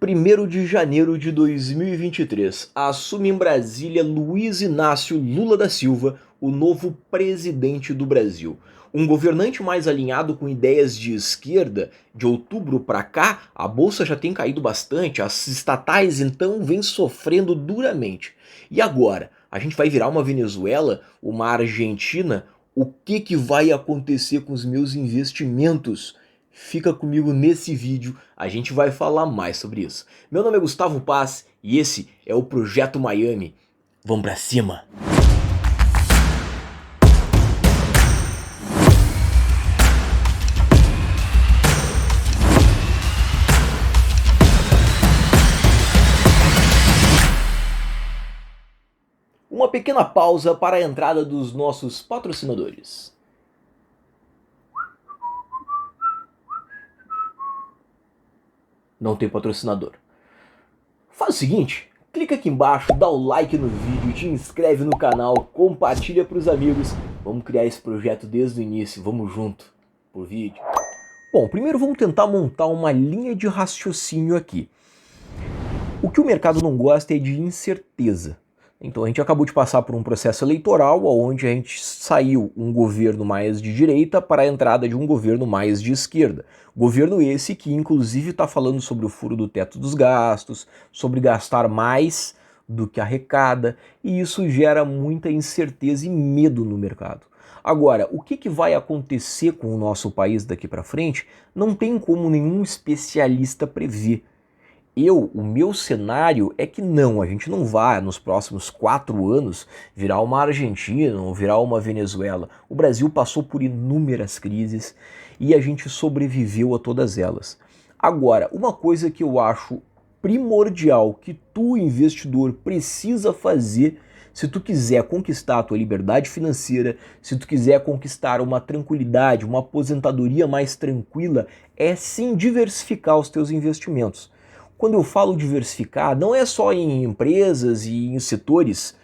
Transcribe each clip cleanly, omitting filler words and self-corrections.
1º de janeiro de 2023, assume em Brasília Luiz Inácio Lula da Silva, o novo presidente do Brasil. Um governante mais alinhado com ideias de esquerda. De outubro para cá, a bolsa já tem caído bastante, as estatais então vêm sofrendo duramente. E agora? A gente vai virar uma Venezuela, uma Argentina? O que vai acontecer com os meus investimentos? Fica comigo nesse vídeo, a gente vai falar mais sobre isso. Meu nome é Gustavo Paz e esse é o Projeto Miami. Vamos pra cima! Uma pequena pausa para a entrada dos nossos patrocinadores. Não tem patrocinador. Faz o seguinte, clica aqui embaixo, dá o like no vídeo, te inscreve no canal, compartilha para os amigos. Vamos criar esse projeto desde o início, vamos junto pro vídeo. Bom, primeiro vamos tentar montar uma linha de raciocínio aqui. O que o mercado não gosta é de incerteza. Então a gente acabou de passar por um processo eleitoral onde a gente saiu um governo mais de direita para a entrada de um governo mais de esquerda. Governo esse que inclusive está falando sobre o furo do teto dos gastos, sobre gastar mais do que arrecada, e isso gera muita incerteza e medo no mercado. Agora, o que vai acontecer com o nosso país daqui para frente, não tem como nenhum especialista prever. O meu cenário é que não, a gente não vai nos próximos 4 anos virar uma Argentina ou virar uma Venezuela. O Brasil passou por inúmeras crises e a gente sobreviveu a todas elas. Agora, uma coisa que eu acho primordial que tu, investidor, precisa fazer se tu quiser conquistar a tua liberdade financeira, se tu quiser conquistar uma tranquilidade, uma aposentadoria mais tranquila, é sim diversificar os teus investimentos. Quando eu falo diversificar, não é só em empresas e em setores,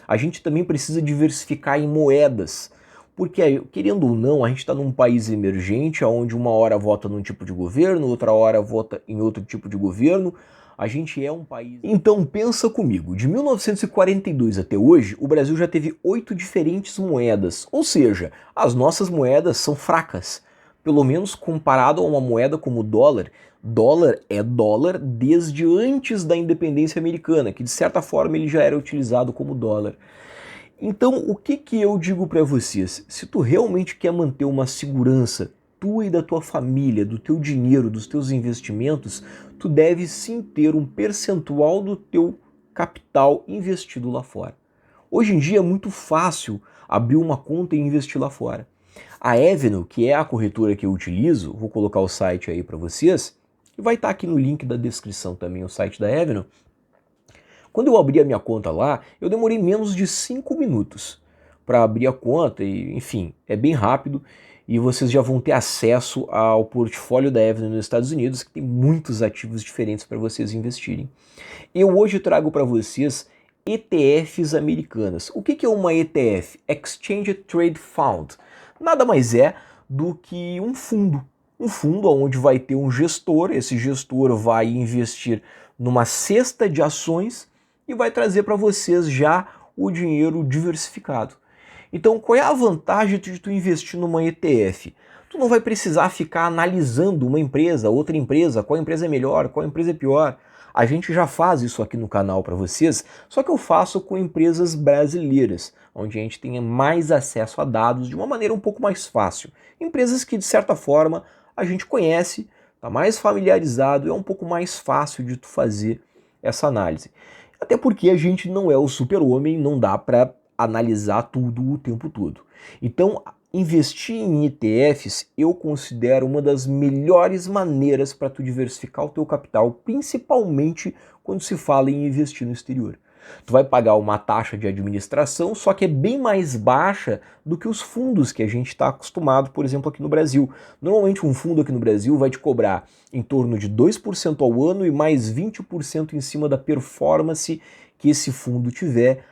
a gente também precisa diversificar em moedas, porque querendo ou não, a gente está num país emergente, onde uma hora vota num tipo de governo, outra hora vota em outro tipo de governo, a gente é um país... Então pensa comigo, de 1942 até hoje, o Brasil já teve 8 diferentes moedas, ou seja, as nossas moedas são fracas, pelo menos comparado a uma moeda como o dólar. Dólar é dólar desde antes da independência americana, que de certa forma ele já era utilizado como dólar. Então o que eu digo para vocês? Se tu realmente quer manter uma segurança tua e da tua família, do teu dinheiro, dos teus investimentos, tu deve sim ter um percentual do teu capital investido lá fora. Hoje em dia é muito fácil abrir uma conta e investir lá fora. A Avenue, que é a corretora que eu utilizo, vou colocar o site aí para vocês, e vai estar aqui no link da descrição também o site da Avenue. Quando eu abri a minha conta lá, eu demorei menos de 5 minutos para abrir a conta, e enfim, é bem rápido, e vocês já vão ter acesso ao portfólio da Avenue nos Estados Unidos, que tem muitos ativos diferentes para vocês investirem. Eu hoje trago para vocês ETFs americanas. O que é uma ETF? Exchange Trade Fund. Nada mais é do que um fundo. Um fundo onde vai ter um gestor, esse gestor vai investir numa cesta de ações e vai trazer para vocês já o dinheiro diversificado. Então qual é a vantagem de tu investir numa ETF? Tu não vai precisar ficar analisando uma empresa, outra empresa, qual empresa é melhor, qual empresa é pior. A gente já faz isso aqui no canal para vocês, só que eu faço com empresas brasileiras, onde a gente tenha mais acesso a dados de uma maneira um pouco mais fácil. Empresas que, de certa forma, a gente conhece, está mais familiarizado, é um pouco mais fácil de tu fazer essa análise. Até porque a gente não é o super-homem, não dá para analisar tudo o tempo todo. Então, investir em ETFs eu considero uma das melhores maneiras para tu diversificar o teu capital, principalmente quando se fala em investir no exterior. Tu vai pagar uma taxa de administração, só que é bem mais baixa do que os fundos que a gente está acostumado, por exemplo, aqui no Brasil. Normalmente um fundo aqui no Brasil vai te cobrar em torno de 2% ao ano e mais 20% em cima da performance que esse fundo tiver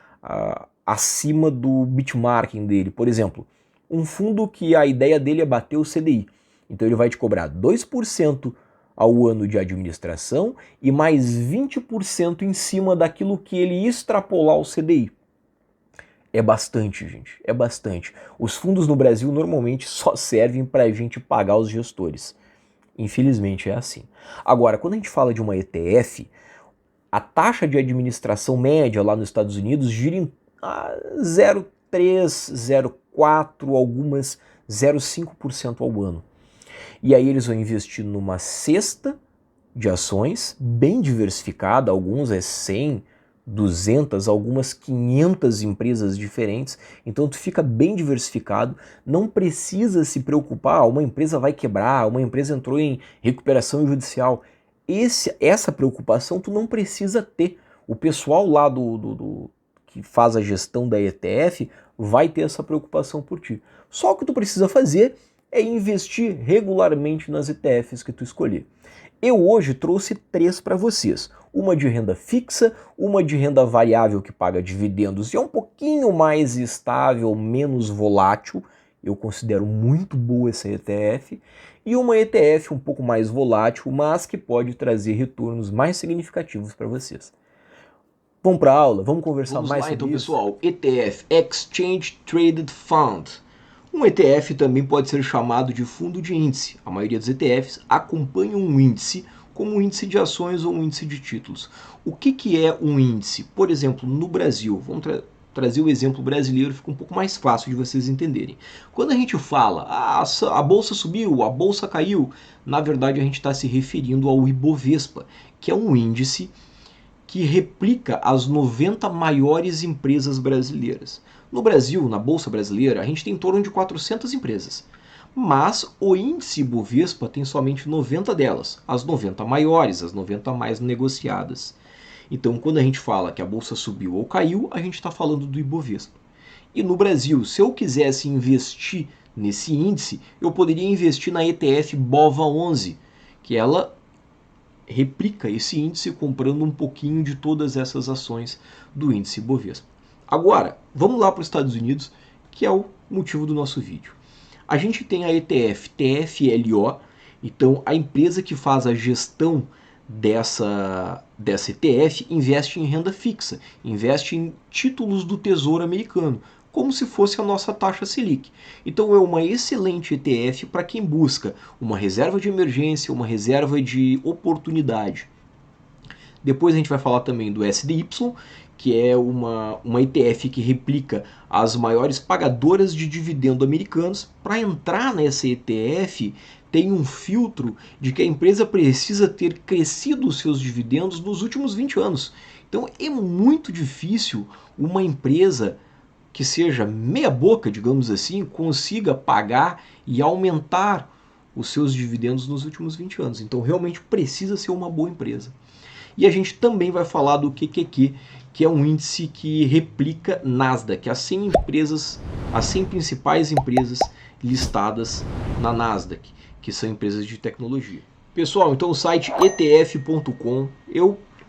acima do benchmarking dele. Por exemplo, um fundo que a ideia dele é bater o CDI. Então ele vai te cobrar 2% ao ano de administração e mais 20% em cima daquilo que ele extrapolar o CDI. É bastante, gente, é bastante. Os fundos no Brasil normalmente só servem para a gente pagar os gestores. Infelizmente é assim. Agora, quando a gente fala de uma ETF, a taxa de administração média lá nos Estados Unidos gira em 0,3, 0,4, algumas 0,5% ao ano. E aí eles vão investir numa cesta de ações bem diversificada, alguns é 100, 200, algumas 500 empresas diferentes, então tu fica bem diversificado, não precisa se preocupar, uma empresa vai quebrar, uma empresa entrou em recuperação judicial. Essa preocupação tu não precisa ter. O pessoal lá que faz a gestão da ETF vai ter essa preocupação por ti. Só o que tu precisa fazer é investir regularmente nas ETFs que tu escolher. Eu hoje trouxe 3 para vocês. Uma de renda fixa, uma de renda variável que paga dividendos e é um pouquinho mais estável, menos volátil. Eu considero muito boa essa ETF. E uma ETF um pouco mais volátil, mas que pode trazer retornos mais significativos para vocês. Vamos para a aula? Vamos conversar mais sobre isso? Pessoal, ETF, Exchange Traded Fund. Um ETF também pode ser chamado de fundo de índice. A maioria dos ETFs acompanha um índice, como um índice de ações ou um índice de títulos. O que é um índice? Por exemplo, no Brasil, vamos trazer o exemplo brasileiro, fica um pouco mais fácil de vocês entenderem. Quando a gente fala, a bolsa subiu, a bolsa caiu, na verdade a gente está se referindo ao Ibovespa, que é um índice que replica as 90 maiores empresas brasileiras. No Brasil, na Bolsa Brasileira, a gente tem em torno de 400 empresas. Mas o índice Ibovespa tem somente 90 delas, as 90 maiores, as 90 mais negociadas. Então, quando a gente fala que a Bolsa subiu ou caiu, a gente está falando do Ibovespa. E no Brasil, se eu quisesse investir nesse índice, eu poderia investir na ETF BOVA11, que ela replica esse índice comprando um pouquinho de todas essas ações do índice Ibovespa. Agora, vamos lá para os Estados Unidos, que é o motivo do nosso vídeo. A gente tem a ETF TFLO, então a empresa que faz a gestão dessa ETF investe em renda fixa, investe em títulos do Tesouro Americano, como se fosse a nossa taxa Selic. Então é uma excelente ETF para quem busca uma reserva de emergência, uma reserva de oportunidade. Depois a gente vai falar também do SDY, que é uma ETF que replica as maiores pagadoras de dividendo americanos. Para entrar nessa ETF, tem um filtro de que a empresa precisa ter crescido os seus dividendos nos últimos 20 anos. Então é muito difícil uma empresa que seja meia boca, digamos assim, consiga pagar e aumentar os seus dividendos nos últimos 20 anos. Então realmente precisa ser uma boa empresa. E a gente também vai falar do QQQ, que é um índice que replica Nasdaq, as 100 principais empresas listadas na Nasdaq, que são empresas de tecnologia. Pessoal, então o site etf.com,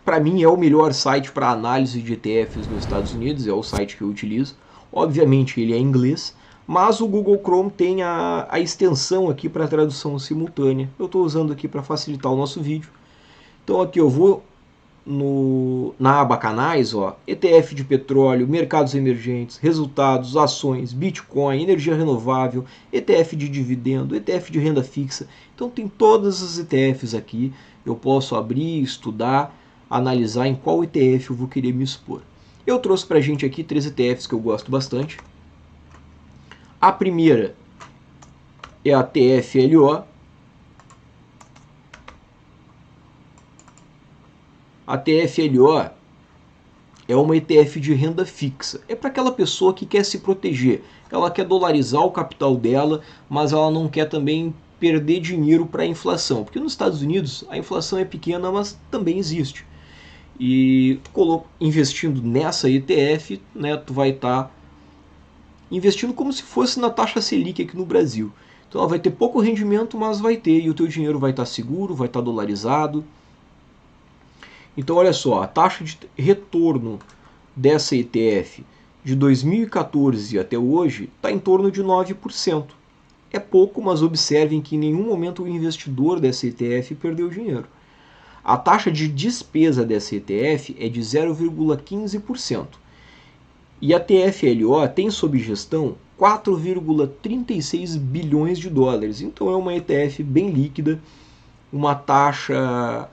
para mim é o melhor site para análise de ETFs nos Estados Unidos, é o site que eu utilizo. Obviamente ele é em inglês, mas o Google Chrome tem a extensão aqui para tradução simultânea. Eu estou usando aqui para facilitar o nosso vídeo. Então aqui eu vou na aba canais, ETF de petróleo, mercados emergentes, resultados, ações, Bitcoin, energia renovável, ETF de dividendo, ETF de renda fixa. Então tem todas as ETFs aqui, eu posso abrir, estudar, analisar em qual ETF eu vou querer me expor. Eu trouxe para a gente aqui 3 ETFs que eu gosto bastante. A primeira é a TFLO. A TFLO é uma ETF de renda fixa. É para aquela pessoa que quer se proteger. Ela quer dolarizar o capital dela, mas ela não quer também perder dinheiro para a inflação. Porque nos Estados Unidos a inflação é pequena, mas também existe. E investindo nessa ETF, né, tu vai estar investindo como se fosse na taxa Selic aqui no Brasil. Então ela vai ter pouco rendimento, mas vai ter, e o teu dinheiro vai estar seguro, vai estar dolarizado. Então olha só, a taxa de retorno dessa ETF de 2014 até hoje está em torno de 9%. É pouco, mas observem que em nenhum momento o investidor dessa ETF perdeu dinheiro. A taxa de despesa dessa ETF é de 0,15%. E a TFLO tem sob gestão 4,36 bilhões de dólares. Então é uma ETF bem líquida, uma taxa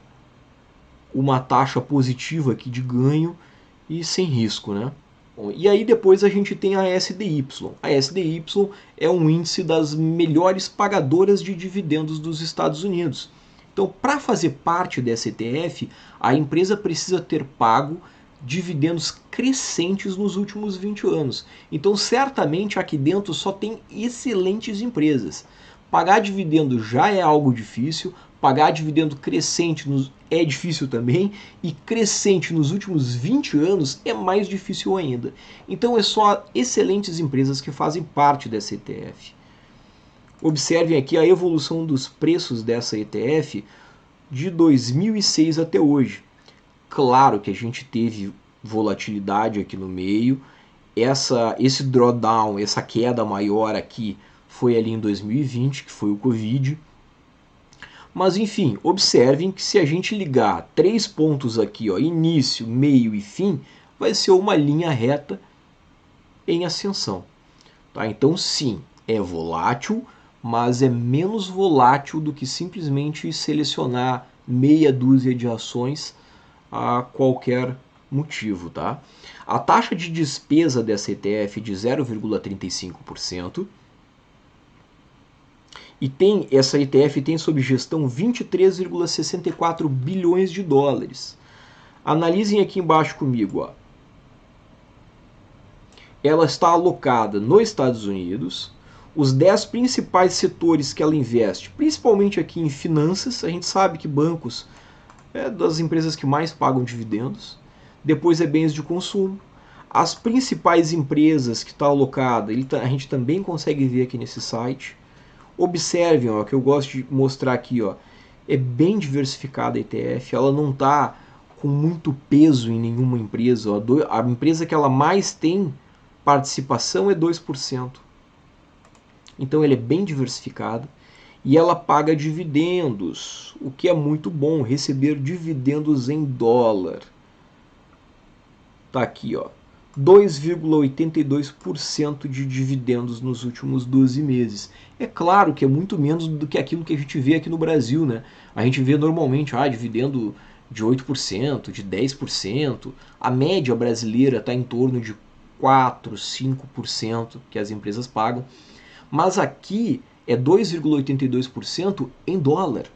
positiva aqui de ganho e sem risco, né? Bom, e aí depois a gente tem a SDY. A SDY é um índice das melhores pagadoras de dividendos dos Estados Unidos. Então, para fazer parte dessa ETF, a empresa precisa ter pago dividendos crescentes nos últimos 20 anos. Então, certamente aqui dentro só tem excelentes empresas. Pagar dividendo já é algo difícil, pagar dividendo crescente é difícil também, e crescente nos últimos 20 anos é mais difícil ainda. Então é só excelentes empresas que fazem parte dessa ETF. Observem aqui a evolução dos preços dessa ETF de 2006 até hoje. Claro que a gente teve volatilidade aqui no meio, esse drawdown, essa queda maior aqui foi ali em 2020, que foi o Covid. Mas enfim, observem que se a gente ligar 3 pontos aqui, ó, início, meio e fim, vai ser uma linha reta em ascensão. Tá? Então sim, é volátil, mas é menos volátil do que simplesmente selecionar meia dúzia de ações a qualquer motivo. Tá? A taxa de despesa dessa ETF é de 0,35%. E essa ETF tem sob gestão 23,64 bilhões de dólares. Analisem aqui embaixo comigo. Ó. Ela está alocada nos Estados Unidos. Os 10 principais setores que ela investe, principalmente aqui em finanças, a gente sabe que bancos é das empresas que mais pagam dividendos. Depois é bens de consumo. As principais empresas que está alocada, a gente também consegue ver aqui nesse site. Observem, ó, que eu gosto de mostrar aqui, ó, é bem diversificada a ETF, ela não está com muito peso em nenhuma empresa. Ó, a empresa que ela mais tem participação é 2%. Então ela é bem diversificada e ela paga dividendos, o que é muito bom, receber dividendos em dólar. Tá aqui, ó. 2,82% de dividendos nos últimos 12 meses. É claro que é muito menos do que aquilo que a gente vê aqui no Brasil, né? A gente vê normalmente dividendo de 8%, de 10%. A média brasileira está em torno de 4%, 5% que as empresas pagam. Mas aqui é 2,82% em dólar.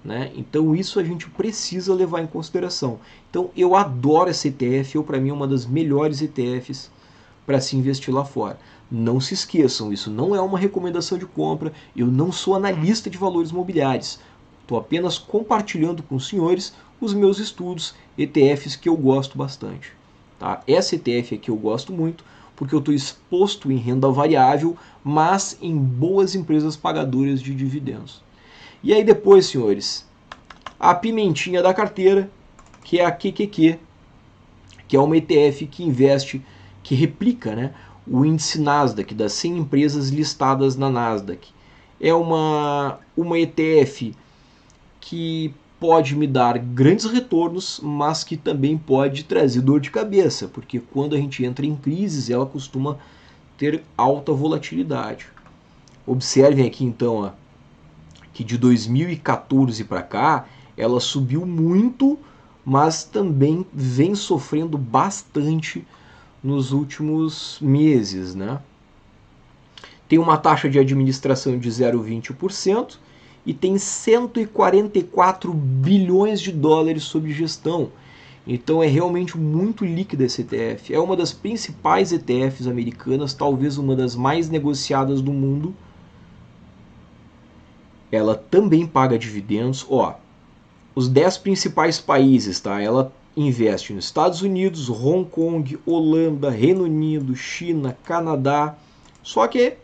Né? Então isso a gente precisa levar em consideração. Então eu adoro essa ETF, para mim é uma das melhores ETFs para se investir lá fora. Não se esqueçam, isso não é uma recomendação de compra, eu não sou analista de valores mobiliários. Estou apenas compartilhando com os senhores os meus estudos, ETFs que eu gosto bastante. Tá? Essa ETF aqui eu gosto muito, porque eu estou exposto em renda variável, mas em boas empresas pagadoras de dividendos. E aí depois, senhores, a pimentinha da carteira, que é a QQQ, que é uma ETF que investe, que replica, né, o índice Nasdaq, das 100 empresas listadas na Nasdaq. É uma ETF que pode me dar grandes retornos, mas que também pode trazer dor de cabeça, porque quando a gente entra em crises, ela costuma ter alta volatilidade. Observem aqui então, ó, que de 2014 para cá ela subiu muito, mas também vem sofrendo bastante nos últimos meses, né? Tem uma taxa de administração de 0,20% e tem 144 bilhões de dólares sob gestão. Então é realmente muito líquida esse ETF. É uma das principais ETFs americanas, talvez uma das mais negociadas do mundo. Ela também paga dividendos. Ó, os 10 principais países, tá? Ela investe nos Estados Unidos, Hong Kong, Holanda, Reino Unido, China, Canadá. Só que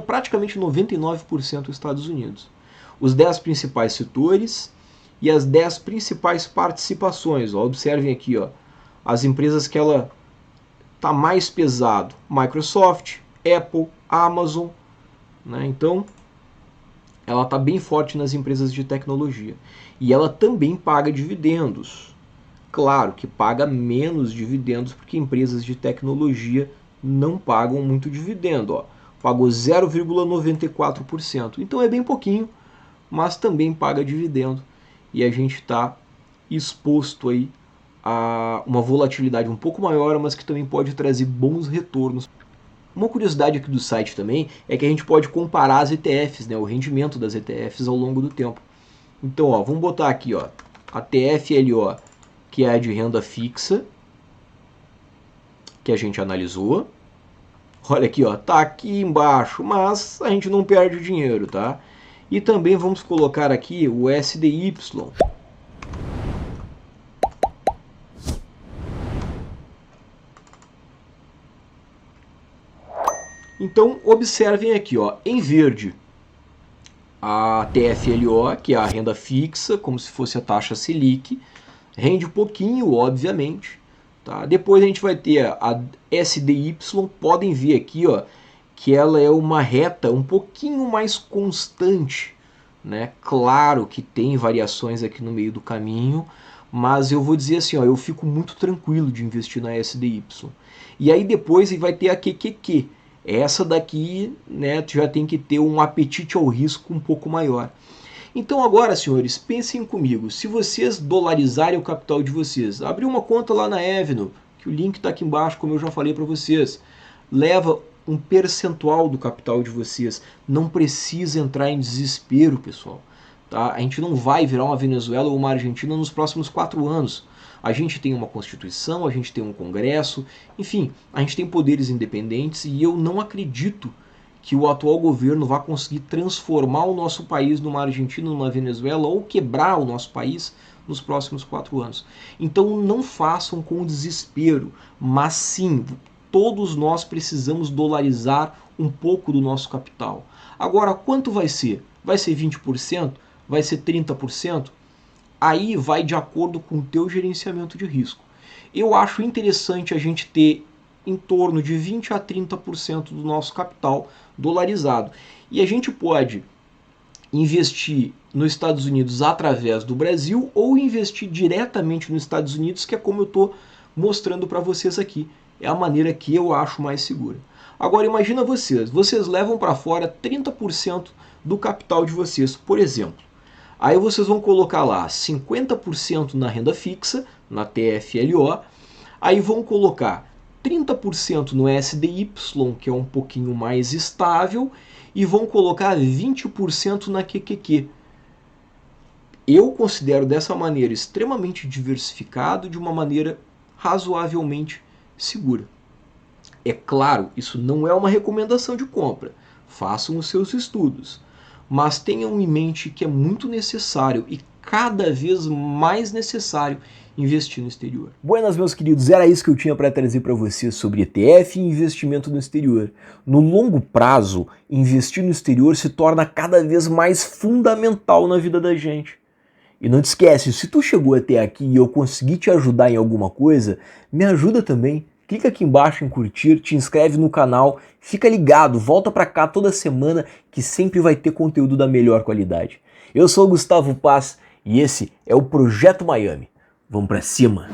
praticamente 99% dos Estados Unidos. Os 10 principais setores e as 10 principais participações. Ó, observem aqui, ó, as empresas que ela está mais pesado. Microsoft, Apple, Amazon, né? Então, ela está bem forte nas empresas de tecnologia. E ela também paga dividendos. Claro que paga menos dividendos porque empresas de tecnologia não pagam muito dividendo. Ó. Pagou 0,94%. Então é bem pouquinho, mas também paga dividendo. E a gente está exposto aí a uma volatilidade um pouco maior, mas que também pode trazer bons retornos. Uma curiosidade aqui do site também é que a gente pode comparar as ETFs, né, o rendimento das ETFs ao longo do tempo. Então, ó, vamos botar aqui, ó, a TFLO, que é a de renda fixa, que a gente analisou. Olha aqui, ó, tá aqui embaixo, mas a gente não perde dinheiro, tá? E também vamos colocar aqui o SDY. Então, observem aqui, ó, em verde, a TFLO, que é a renda fixa, como se fosse a taxa Selic, rende um pouquinho, obviamente. Tá? Depois a gente vai ter a SDY, podem ver aqui, ó, que ela é uma reta um pouquinho mais constante, né? Claro que tem variações aqui no meio do caminho, mas eu vou dizer assim, ó, eu fico muito tranquilo de investir na SDY. E aí depois vai ter a QQQ. Essa daqui, né, já tem que ter um apetite ao risco um pouco maior. Então agora, senhores, pensem comigo, se vocês dolarizarem o capital de vocês, abrir uma conta lá na Avenue, que o link está aqui embaixo, como eu já falei para vocês, leva um percentual do capital de vocês, não precisa entrar em desespero, pessoal. Tá? A gente não vai virar uma Venezuela ou uma Argentina nos próximos 4 anos. A gente tem uma Constituição, a gente tem um Congresso, enfim, a gente tem poderes independentes e eu não acredito que o atual governo vá conseguir transformar o nosso país numa Argentina, numa Venezuela ou quebrar o nosso país nos próximos 4 anos. Então não façam com desespero, mas sim, todos nós precisamos dolarizar um pouco do nosso capital. Agora, quanto vai ser? Vai ser 20%? Vai ser 30%? Aí vai de acordo com o teu gerenciamento de risco. Eu acho interessante a gente ter em torno de 20 a 30% do nosso capital dolarizado. E a gente pode investir nos Estados Unidos através do Brasil ou investir diretamente nos Estados Unidos, que é como eu estou mostrando para vocês aqui. É a maneira que eu acho mais segura. Agora imagina vocês levam para fora 30% do capital de vocês, por exemplo. Aí vocês vão colocar lá 50% na renda fixa, na TFLO, aí vão colocar 30% no SDY, que é um pouquinho mais estável, e vão colocar 20% na QQQ. Eu considero dessa maneira extremamente diversificado, de uma maneira razoavelmente segura. É claro, isso não é uma recomendação de compra. Façam os seus estudos. Mas tenham em mente que é muito necessário e cada vez mais necessário investir no exterior. Buenas, meus queridos, era isso que eu tinha para trazer para vocês sobre ETF e investimento no exterior. No longo prazo, investir no exterior se torna cada vez mais fundamental na vida da gente. E não te esquece, se tu chegou até aqui e eu consegui te ajudar em alguma coisa, me ajuda também. Clica aqui embaixo em curtir, te inscreve no canal, fica ligado, volta pra cá toda semana que sempre vai ter conteúdo da melhor qualidade. Eu sou o Gustavo Paz e esse é o Projeto Miami. Vamos pra cima!